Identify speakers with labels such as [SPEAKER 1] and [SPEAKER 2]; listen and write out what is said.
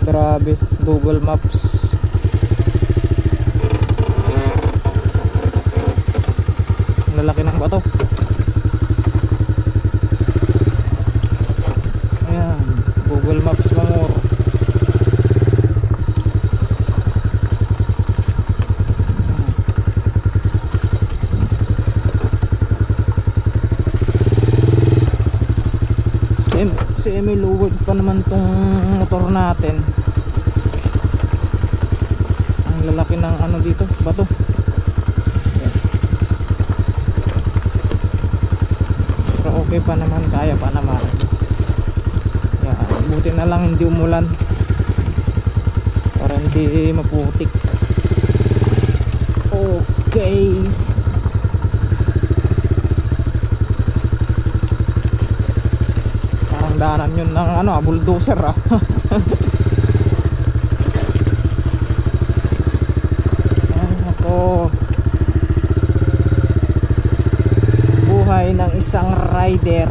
[SPEAKER 1] Grabe, Google Maps. Lalaki ng bato. Ayan, Google Maps Mamor. Semi-lowered pa naman tong motor natin. Ang lalaki ng ano dito, bato. Pero okay pa naman, kaya pa naman. Yan, buti na lang hindi umulan para hindi maputik. Okay. Daanan yun ng ano, bulldozer ah. Ay nako, buhay ng isang rider.